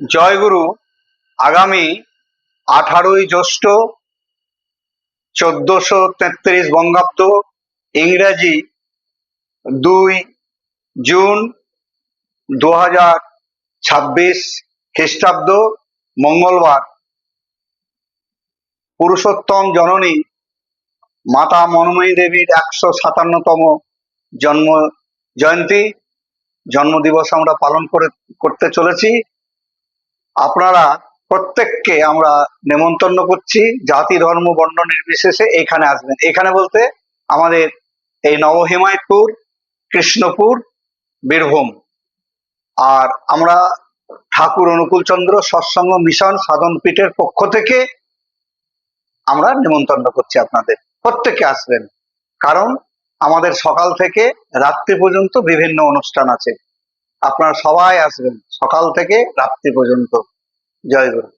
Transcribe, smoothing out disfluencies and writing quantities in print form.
জয়গুরু। আগামী 18ই জ্যৈষ্ঠ 1433 বঙ্গাব্দ, ইংরাজি 2 জুন 2026 খ্রিস্টাব্দ, মঙ্গলবার, পুরুষোত্তম জননী মাতা মনময়ী দেবীর 157তম জন্ম জয়ন্তী জন্মদিবস আমরা পালন করতে চলেছি। আপনারা প্রত্যেককে আমরা নেমন্তন্ন করছি, জাতি ধর্ম বর্ণ নির্বিশেষে এখানে আসবেন। এখানে বলতে আমাদের এই নবহিমায়তপুর, কৃষ্ণপুর, বীরভূম। আর আমরা ঠাকুর অনুকূলচন্দ্র সৎসঙ্গ মিশন সাধন পীঠের পক্ষ থেকে আমরা নেমন্তন্ন করছি, আপনাদের প্রত্যেকে আসবেন। কারণ আমাদের সকাল থেকে রাত্রি পর্যন্ত বিভিন্ন অনুষ্ঠান আছে। আপনারা সবাই আসবেন, সকাল থেকে রাত্রি পর্যন্ত। জয় গুরু।